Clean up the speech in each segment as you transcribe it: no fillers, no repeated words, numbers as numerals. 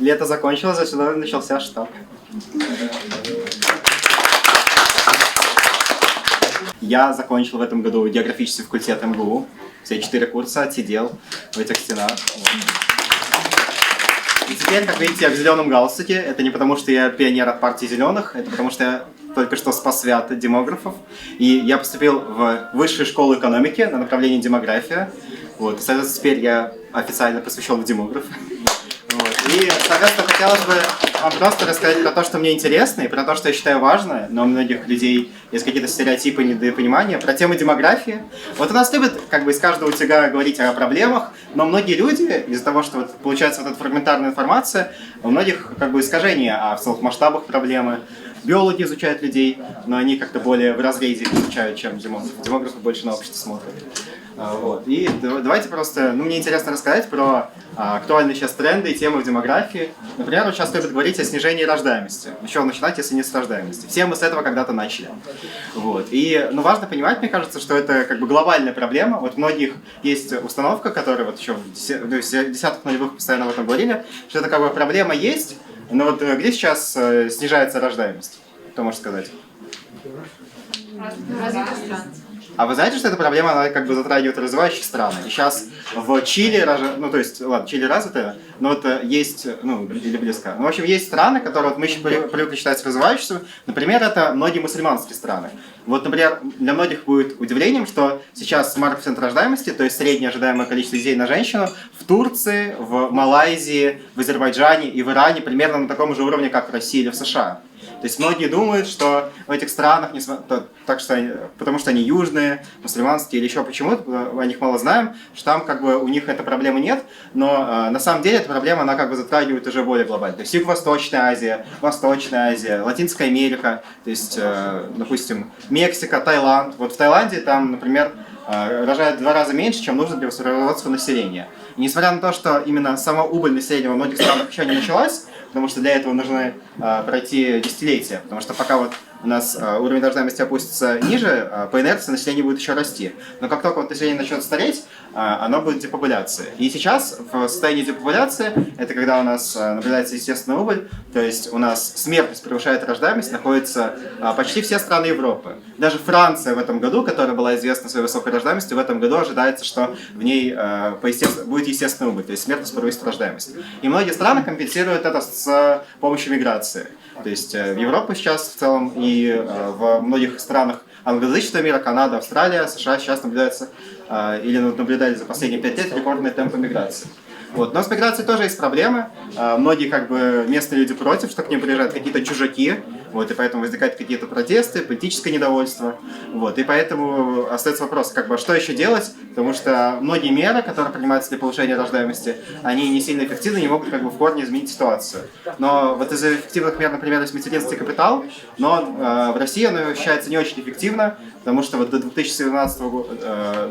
Лето закончилось, отсюда начался штаб. Я закончил в этом году географический факультет МГУ. Все 4 курса отсидел в этих стенах. И теперь, как видите, я в зеленом галстуке. Это не потому, что я пионер от партии зеленых, это потому, что я только что спас свят от демографов. И я поступил в высшую школу экономики на направлении демография. Вот. И, соответственно, теперь я официально посвящен в демограф. Вот. И, соответственно, хотелось бы вам просто рассказать про то, что мне интересно, и про то, что я считаю важно, но у многих людей есть какие-то стереотипы, недопонимания, про тему демографии. Вот у нас любят как бы из каждого утюга говорить о проблемах, но многие люди, из-за того, что вот получается вот эта фрагментарная информация, у многих как бы искажения о целых масштабах проблемы. Биологи изучают людей, но они как-то более в разрезе изучают, чем демографы. Демографы больше на общество смотрят. Вот. И давайте просто, мне интересно рассказать про актуальные сейчас тренды и темы в демографии. Например, вот сейчас любят говорить о снижении рождаемости. С чего начинать, если не с рождаемости? Все мы с этого когда-то начали. Вот. И важно понимать, мне кажется, что это как бы глобальная проблема. Вот у многих есть установка, которая вот еще в десятых нулевых постоянно об этом говорили, что это как бы проблема есть, но вот где сейчас снижается рождаемость? Кто может сказать? А вы знаете, что эта проблема, она как бы затрагивает развивающие страны? И сейчас в Чили, Чили развитая, но вот есть, или близко. В общем, есть страны, которые вот мы еще привыкли считать развивающимися. Например, это многие мусульманские страны. Вот, например, для многих будет удивлением, что сейчас коэффициент рождаемости, то есть среднее ожидаемое количество детей на женщину, в Турции, в Малайзии, в Азербайджане и в Иране примерно на таком же уровне, как в России или в США. То есть многие думают, что в этих странах, потому что они южные, мусульманские или еще почему-то, о них мало знаем, что там как бы у них этой проблемы нет, но на самом деле эта проблема, она как бы затрагивает уже более глобально. То есть Юго-Восточная Азия, Восточная Азия, Латинская Америка, то есть, допустим, Мексика, Таиланд. Вот в Таиланде там, например, рожают в 2 раза меньше, чем нужно для воспроизводства населения. И несмотря на то, что именно сама убыль населения во многих странах еще не началась, потому что для этого нужно пройти десятилетия, потому что пока вот у нас уровень рождаемости опустится ниже, по инерции население будет еще расти. Но как только вот население начнет стареть, оно будет депопуляция. И сейчас в состоянии депопуляции, это когда у нас наблюдается естественная убыль, то есть у нас смертность превышает рождаемость, находятся почти все страны Европы. Даже Франция в этом году, которая была известна своей высокой рождаемостью, в этом году ожидается, что в ней будет естественная убыль, то есть смертность превысит рождаемость. И многие страны компенсируют это с помощью миграции. То есть в Европе сейчас в целом и в многих странах англоязычного мира, Канада, Австралия, США сейчас наблюдаются или наблюдали за последние 5 лет рекордные темпы миграции. Вот. Но с миграцией тоже есть проблемы. Многие как бы местные люди против, что к ним приезжают какие-то чужаки, вот, и поэтому возникают какие-то протесты, политическое недовольство. Вот, и поэтому остается вопрос, как бы, что еще делать, потому что многие меры, которые принимаются для повышения рождаемости, они не сильно эффективны, не могут как бы в корне изменить ситуацию. Но вот из эффективных мер, например, есть материнский капитал, но в России оно ощущается не очень эффективно, потому что вот до 2017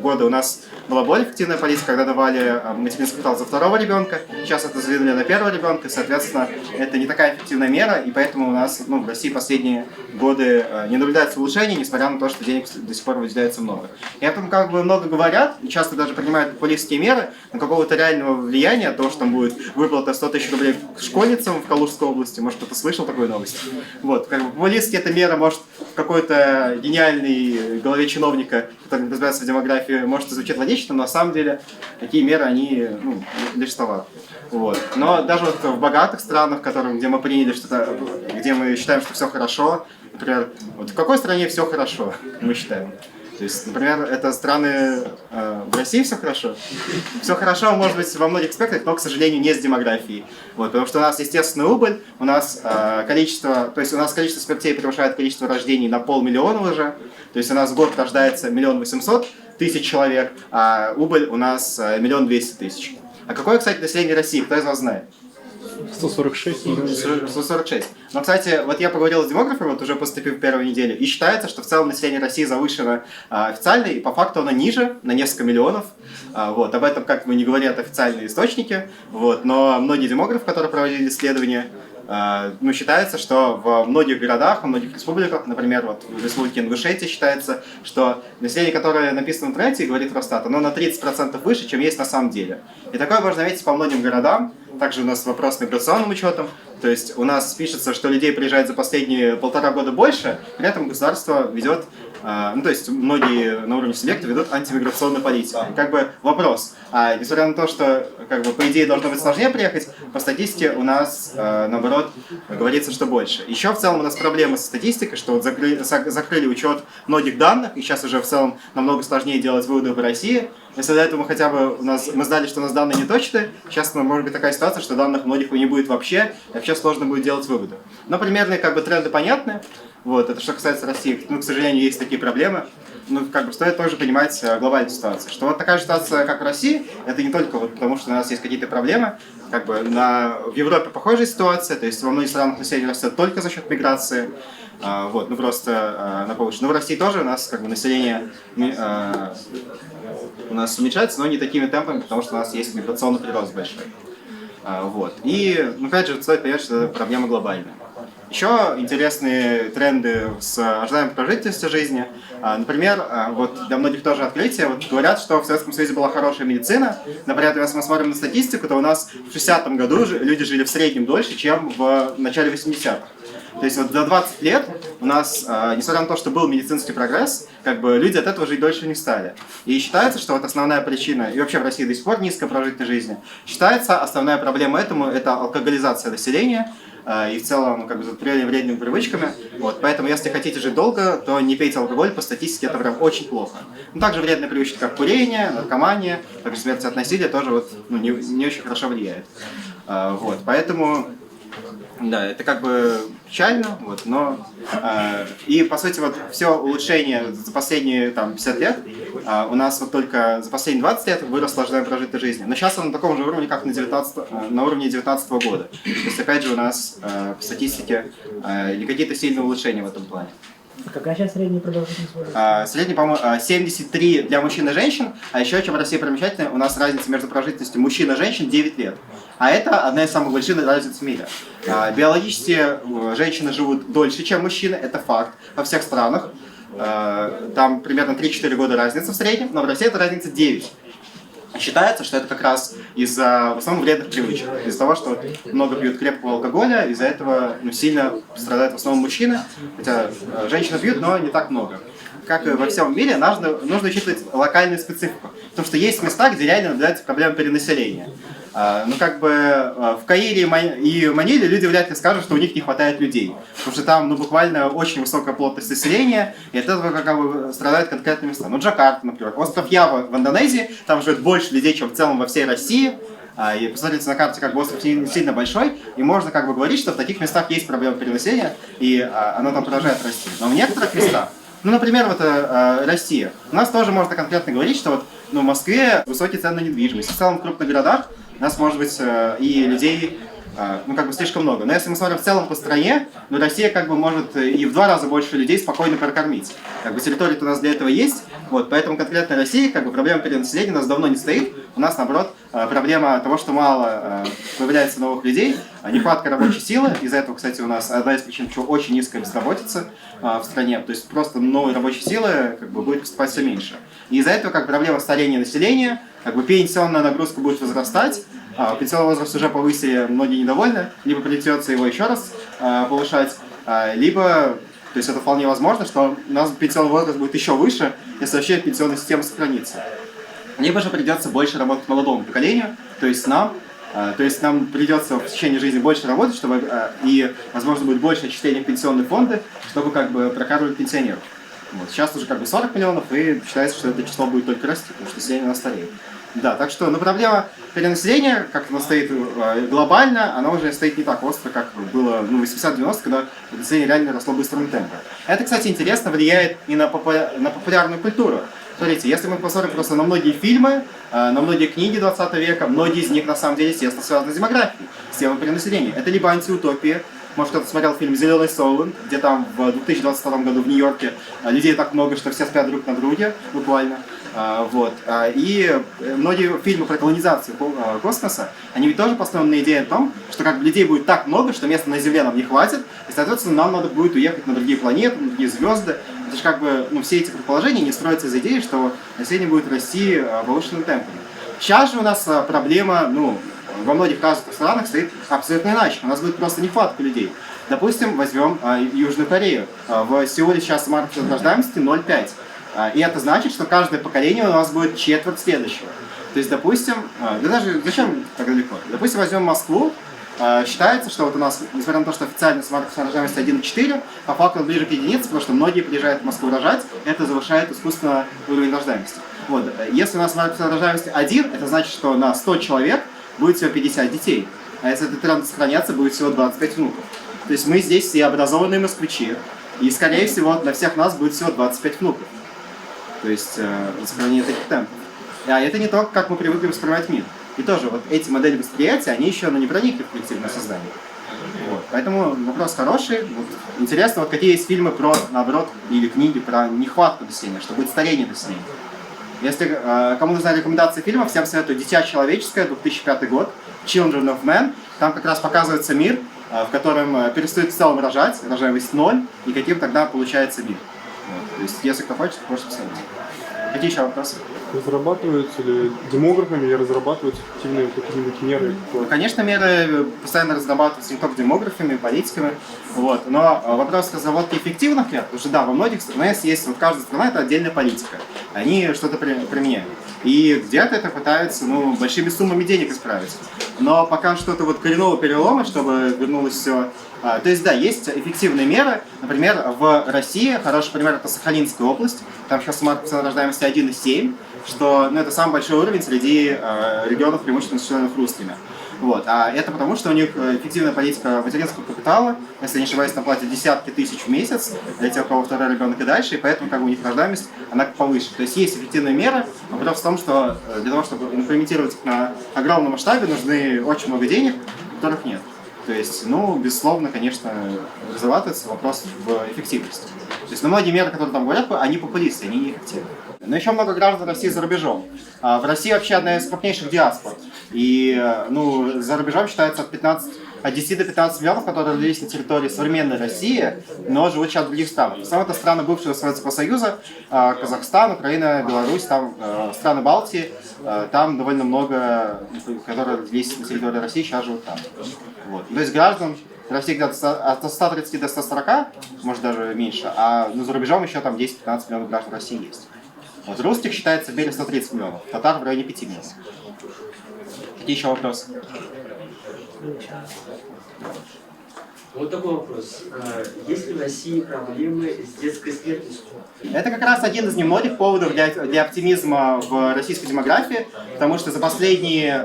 года у нас была более эффективная политика, когда давали материнский капитал за 2-го ребенка, сейчас это задвинули на 1-го ребенка, соответственно, это не такая эффективная мера, и поэтому у нас в России последние годы не наблюдается улучшений, несмотря на то, что денег до сих пор выделяется много. И о том как бы много говорят, и часто даже принимают популистские меры, но какого-то реального влияния, то, что там будет выплата 100 000 рублей школьницам в Калужской области, может кто-то слышал такую новость? Вот, как бы популистски эта мера может в какой-то гениальной голове чиновника, который разбирается в демографии, может и звучит логично, но на самом деле такие меры, они лишь слова. Вот. Но даже вот в богатых странах, где мы приняли что-то, где мы считаем, что все хорошо, например, вот в какой стране все хорошо, мы считаем? То есть, например, это страны в России все хорошо. Все хорошо, может быть, во многих аспектах, но, к сожалению, не с демографией. Вот, потому что у нас естественная убыль, у нас количество смертей превышает количество рождений на 500 000 уже. То есть у нас в год рождается 1 800 000 человек, а убыль у нас 1 200 000. А какое, кстати, население России? Кто из вас знает? 146. 146. Но, кстати, вот я поговорил с демографами, вот уже поступив в первую неделю, и считается, что в целом население России завышено официально, и по факту оно ниже, на несколько миллионов. Вот. Об этом как бы не говорят официальные источники, вот. Но многие демографы, которые проводили исследования, считается, что во многих городах, во многих республиках, например, вот в республике Ингушетия считается, что население, которое написано в интернете и говорит Росстат, оно на 30% выше, чем есть на самом деле. И такое можно заметить по многим городам. также у нас вопрос с миграционным учетом. То есть у нас пишется, что людей приезжает за последние 1,5 года больше, при этом государство ведет, ну то есть многие на уровне субъекта ведут антимиграционную политику. Как бы вопрос, несмотря на то, что как бы по идее должно быть сложнее приехать, по статистике у нас наоборот говорится, что больше. Еще в целом у нас проблемы со статистикой, что вот закрыли учет многих данных, и сейчас уже в целом намного сложнее делать выводы по России. Если до этого хотя бы мы знали, что у нас данные неточные, сейчас может быть такая ситуация, что данных многих не будет вообще, и вообще сложно будет делать выводы. Но примерные как бы тренды понятны. Вот, это что касается России. Ну, к сожалению, есть такие проблемы. Ну, как бы стоит тоже понимать глобальную ситуацию. Что вот такая ситуация, как в России, это не только вот потому, что у нас есть какие-то проблемы. Как бы в Европе похожая ситуация, то есть во многих странах население растет только за счет миграции. Вот, ну просто на повышение. Но в России тоже у нас как бы население у нас уменьшается, но не такими темпами, потому что у нас есть миграционный прирост большой. Вот. И, ну, опять же, стоит понять, что это проблема глобальная. Еще интересные тренды с ожидаемой продолжительностью жизни. Например, вот для многих тоже открытие. Вот говорят, что в Советском Союзе была хорошая медицина. Например, если мы смотрим на статистику, то у нас в 60-м году люди жили в среднем дольше, чем в начале 80-х. То есть вот за 20 лет у нас, несмотря на то, что был медицинский прогресс, как бы люди от этого жить дольше не стали. И считается, что вот основная причина, и вообще в России до сих пор низкая продолжительность жизни, считается основная проблема этому – это алкоголизация населения, и в целом как бы затупление вредными привычками. Вот, поэтому если хотите жить долго, то не пейте алкоголь, по статистике это прям очень плохо. Но также вредные привычки, как курение, наркомания, также смерть от насилия тоже вот, ну, не очень хорошо влияет. Вот, поэтому... Да, это как бы печально, вот, но и по сути вот все улучшение за последние там 50 лет у нас вот только за последние 20 лет выросла ожидаемая продолжительность жизни. Но сейчас она на таком же уровне, как на уровне 2019 года. То есть опять же у нас по статистике не какие-то сильные улучшения в этом плане. Какая сейчас средняя продолжительность возраста? Средний, по-моему, 73 для мужчин и женщин, а еще, чем в России примечательно, у нас разница между продолжительностью мужчин и женщин 9 лет. А это одна из самых больших разниц в мире. Биологически женщины живут дольше, чем мужчины, это факт во всех странах. Там примерно 3-4 года разница в среднем, но в России эта разница 9. Считается, что это как раз из-за в основном вредных привычек, из-за того, что много пьют крепкого алкоголя, из-за этого сильно страдают в основном мужчины, хотя женщины пьют, но не так много. Как и во всем мире, нужно учитывать локальную специфику, потому что есть места, где реально наблюдается проблема перенаселения. Ну, как бы в Каире и Маниле люди вряд ли скажут, что у них не хватает людей. Потому что там, ну, буквально очень высокая плотность населения, и от этого как бы страдают конкретные места. Ну, Джакарта, например. Остров Ява в Индонезии, там живет больше людей, чем в целом во всей России. И посмотрите на карте, как бы остров сильно большой, и можно как бы говорить, что в таких местах есть проблема перенаселения, и оно там продолжает расти. Но в некоторых местах, ну, например, вот Россия, у нас тоже можно конкретно говорить, что вот, ну, в Москве высокие цены на недвижимость. В целом в крупных городах у нас может быть и людей, ну, как бы слишком много. Но если мы смотрим в целом по стране, ну, Россия как бы может и в 2 раза больше людей спокойно прокормить. Как бы территория-то у нас для этого есть, вот, поэтому конкретно Россия, как бы проблема перенаселения у нас давно не стоит. У нас, наоборот, проблема того, что мало появляется новых людей, нехватка рабочей силы. Из-за этого, кстати, у нас одна из причин, почему очень низкая безработица в стране. То есть просто новой рабочей силы как бы будет поступать все меньше. И из-за этого как проблема старения населения, как бы пенсионная нагрузка будет возрастать, пенсионный возраст уже повысили, многие недовольны, либо придется его еще раз повышать, либо, то есть это вполне возможно, что у нас пенсионный возраст будет еще выше, если вообще пенсионная система сохранится. Либо же придется больше работать молодому поколению, то есть нам придется в течение жизни больше работать, чтобы и, возможно, будет больше отчислений в пенсионные фонды, чтобы как бы прокармливать пенсионеров. Вот. Сейчас уже как бы 40 миллионов, и считается, что это число будет только расти, потому что население у нас стареет. Да, так что, ну, проблема перенаселения, как она стоит глобально, она уже стоит не так остро, как было в 80-90, когда население реально росло быстрым темпом. Это, кстати, интересно влияет и на популярную культуру. Смотрите, если мы посмотрим просто на многие фильмы, на многие книги 20 века, многие из них на самом деле, естественно, связаны с демографией, с темой перенаселения. Это либо антиутопия. Может, кто-то смотрел фильм «Зеленый Солон», где там в 2022 году в Нью-Йорке людей так много, что все спят друг на друге, буквально. Вот. И многие фильмы про колонизацию космоса, они ведь тоже построены на идее о том, что как бы людей будет так много, что места на Земле нам не хватит, и, соответственно, нам надо будет уехать на другие планеты, на другие звезды. Это же как бы, ну, все эти предположения не строятся из идеи, что население будет расти повышенным темпом. Сейчас же у нас проблема, ну, во многих развитых странах стоит абсолютно иначе. У нас будет просто нехватка людей. Допустим, возьмем Южную Корею. В Сеуле сейчас марка рождаемости 0,5. И это значит, что каждое поколение у нас будет четверть следующего. То есть, допустим, да даже зачем так далеко? Допустим, возьмем Москву. Считается, что вот у нас, несмотря на то, что официально марка рождаемости 1,4, по факту он ближе к единице, потому что многие приезжают в Москву рожать, это завышает искусственно уровень рождаемости. Вот. Если у нас марка рождаемости 1, это значит, что на 100 человек будет всего 50 детей. А если этот тренд сохраняться, будет всего 25 внуков. То есть мы здесь все образованные москвичи, и, скорее всего, для всех нас будет всего 25 внуков. То есть сохранение таких темпов. А это не то, как мы привыкли воспринимать мир. И тоже вот эти модели восприятия, они еще не проникли в коллективное сознание. Вот. Поэтому вопрос хороший. Вот. Интересно, вот какие есть фильмы про, наоборот, или книги про нехватку населения, что будет старение населения. Если кому нужна рекомендация фильма, всем советую «Дитя человеческое», 2005 год, «Children of Men». Там как раз показывается мир, в котором перестают в целом рожать, рожаемость 0, и каким тогда получается мир. Вот. То есть, если кто хочет, можете посмотреть. Какие еще вопросы? Разрабатываются ли демографами или разрабатываются эффективные какие-нибудь меры? Ну, конечно, меры постоянно разрабатываются не только демографами, политиками. Вот. Но вопрос разработки эффективных мер, потому что да, во многих странах есть, вот каждая страна это отдельная политика. Они что-то применяют. И где-то это пытаются, большими суммами денег исправить. Но пока что-то вот коренного перелома, чтобы вернулось все. То есть, да, есть эффективные меры. Например, в России хороший пример это Сахалинская область. Там сейчас марка рождаемости 1,7, что это самый большой уровень среди регионов, преимущественно населенных русскими. Вот. А это потому, что у них эффективная политика материнского капитала, если не ошибаюсь, там платят десятки тысяч в месяц для тех, у кого второй ребенок и дальше, и поэтому у них рождаемость она повыше. То есть есть эффективные меры, но вопрос в том, что для того, чтобы имплементировать их на огромном масштабе, нужны очень много денег, которых нет. То есть, безусловно, конечно, разрабатывается вопрос в эффективности. То есть, многие меры, которые там говорят, они популисты, они неэффективны. Но еще много граждан России за рубежом. В России вообще одна из крупнейших диаспор. И, за рубежом считается от 10 до 15 миллионов, которые родились на территории современной России, но живут сейчас в других странах. В основном это страны бывшего Советского Союза, Казахстан, Украина, Беларусь, там страны Балтии, там довольно много, которые родились на территории России, сейчас живут там. Вот. То есть граждан России где-то от 130 до 140, может даже меньше, а за рубежом еще там 10-15 миллионов граждан России есть. Вот. Русских считается в мире 130 миллионов, татар в районе 5 миллионов. Какие еще вопросы? Вот такой вопрос. Есть ли в России проблемы с детской смертностью? Это как раз один из немногих поводов для оптимизма в российской демографии, потому что за последние,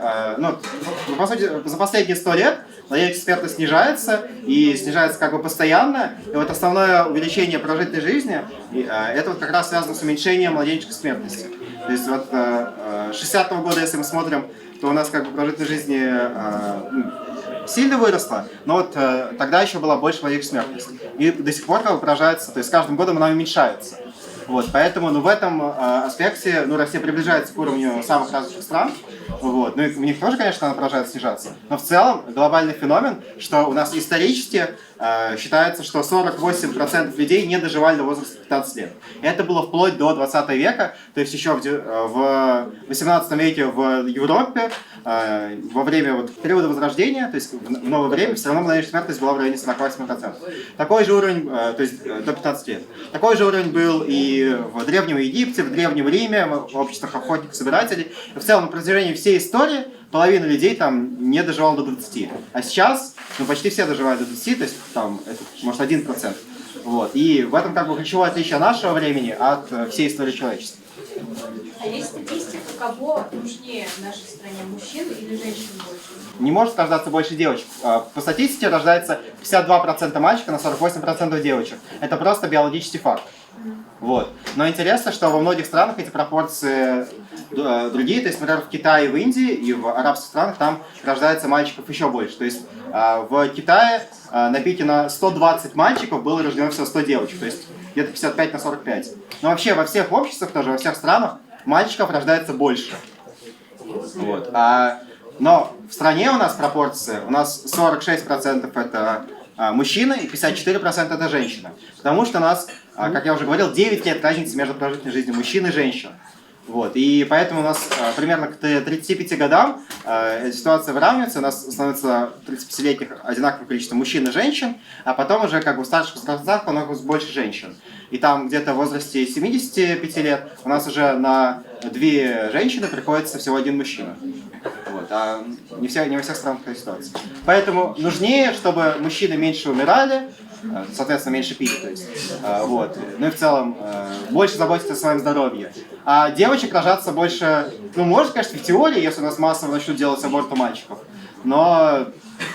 по сути, за последние 100 лет младенческая смертность снижается, и снижается постоянно. И вот основное увеличение прожитой жизни, это вот как раз связано с уменьшением младенческой смертности. То есть вот 60-го года, если мы смотрим, то у нас прожитой жизни сильно выросла, но вот тогда еще была больше младенческая смертность. И до сих пор поражается, то есть с каждым годом она уменьшается. Вот, поэтому в этом аспекте Россия приближается к уровню самых развитых стран. Вот. У них тоже, конечно, она продолжает снижаться. Но в целом глобальный феномен, что у нас исторически считается, что 48% людей не доживали до возраста 15 лет. И это было вплоть до 20 века, то есть еще в 18 веке в Европе, во время периода Возрождения, то есть в новое время, все равно младенческая смертность была в районе 48%. Такой же уровень, то есть до 15 лет. Такой же уровень был и в Древнем Египте, в Древнем Приме, в обществах охотников-собирателей. В целом, на протяжении всей истории половина людей там не доживала до 20. А сейчас почти все доживают до 20, то есть там, это, может, 1%. Вот. И в этом ключевое отличие нашего времени от всей истории человечества. А есть статистика, кого нужнее в нашей стране, мужчин или женщин больше? Не может рождаться больше девочек. По статистике рождается 52% мальчиков на 48% девочек. Это просто биологический факт. Вот. Но интересно, что во многих странах эти пропорции другие. То есть, например, в Китае, в Индии и в арабских странах там рождается мальчиков еще больше. То есть в Китае на пике на 120 мальчиков было рождено всего 100 девочек. То есть где-то 55 на 45. Но вообще во всех обществах, тоже во всех странах, мальчиков рождается больше. Вот. Но в стране у нас пропорции, у нас 46% это мужчины и 54% это женщины. Потому что у нас, как я уже говорил, 9 лет разницы между прожиточной жизнью мужчин и женщин. Вот. И поэтому у нас примерно к 35 годам ситуация выравнивается, у нас становится 35-летних одинаковое количество мужчин и женщин, а потом уже как бы в старших возрастах становится больше женщин. И там где-то в возрасте 75 лет у нас уже на 2 женщины приходится всего 1 мужчина. Вот. А не во всех странах такая ситуация. Поэтому нужнее, чтобы мужчины меньше умирали, соответственно, меньше пили, то есть, вот. Ну и в целом больше заботиться о своем здоровье. А девочек рожаться больше, ну, может, конечно, в теории, если у нас массово начнут делать аборт у мальчиков, но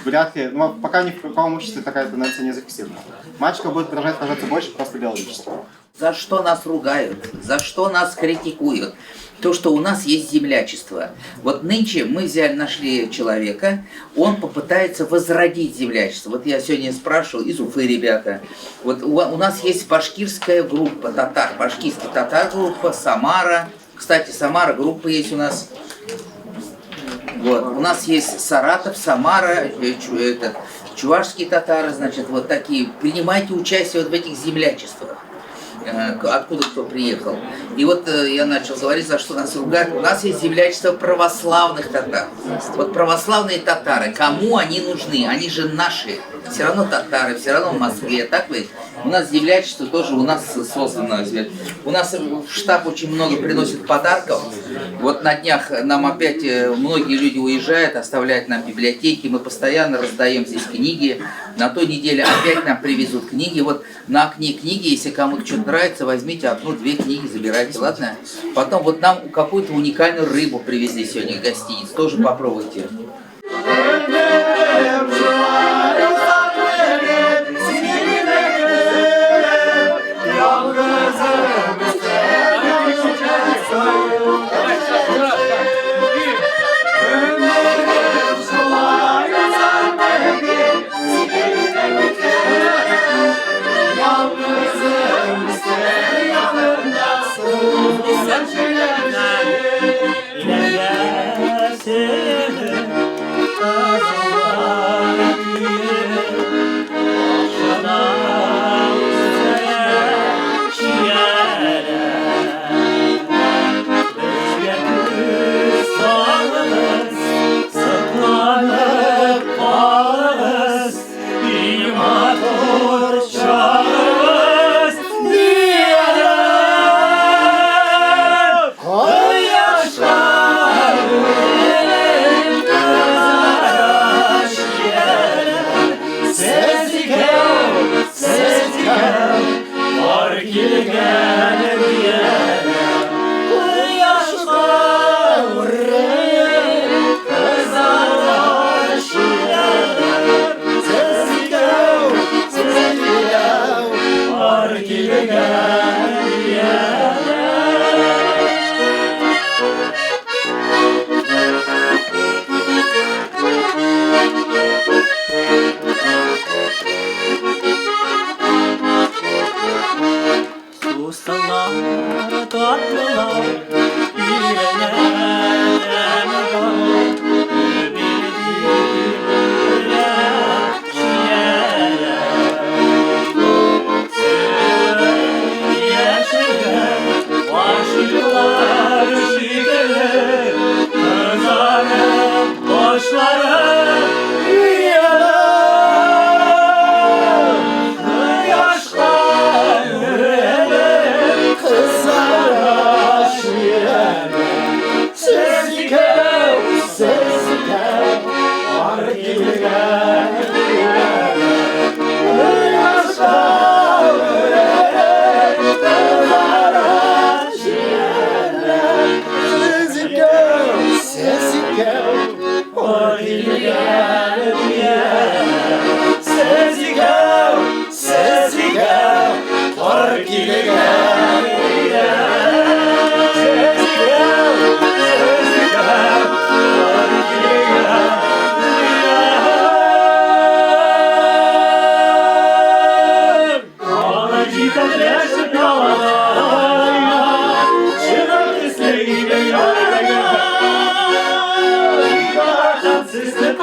вряд ли, ну, пока ни в каком обществе такая тенденция не зафиксирована. Мальчиков будет рожаться больше просто биологически. За что нас ругают, за что нас критикуют? То, что у нас есть землячество. Вот нынче мы нашли человека, он попытается возродить землячество. Вот я сегодня спрашивал, из Уфы ребята. Вот у нас есть башкирская группа татар, башкирский татар группа, Самара. Кстати, Самара группа есть у нас. Вот. У нас есть Саратов, Самара, чувашские татары, значит, вот такие. Принимайте участие вот в этих землячествах. Откуда кто приехал. И вот я начал говорить, за что нас ругают. У нас есть землячество православных татар. Вот православные татары, кому они нужны? Они же наши. Все равно татары, все равно в Москве. Так ведь? У нас землячество тоже у нас создано. У нас в штаб очень много приносят подарков. Вот на днях нам опять многие люди уезжают, оставляют нам библиотеки. Мы постоянно раздаем здесь книги. На той неделе опять нам привезут книги. Вот на окне книги, если кому-то что-то нравится, возьмите 1-2 книги, забирайте, ладно? Потом вот нам какую-то уникальную рыбу привезли сегодня в гостиницу. Тоже попробуйте. Sister,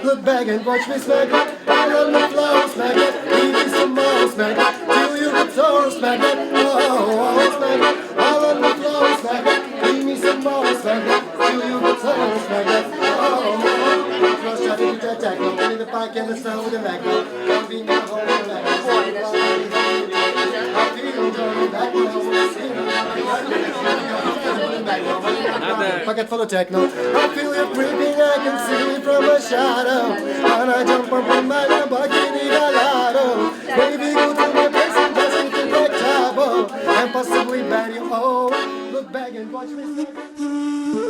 Look back and watch me smack it. I love my flow, smack it. Give me some more, smack it. Till you get sore, smack it. Oh, smack it. I love my flow, smack it. Give me some more, smack it. Till you get sore, smack it. Oh, cross shot into the techno. Only the back and the sound with the macro. Can't be my whole life. I feel dirty back now. Pocket full of techno. I feel you creeping, I can see it from a shadow. And I jump up on my Lamborghini Gallardo. Baby, go to my place and just hit it like Chavo. And possibly bury you. Oh, look back and watch me.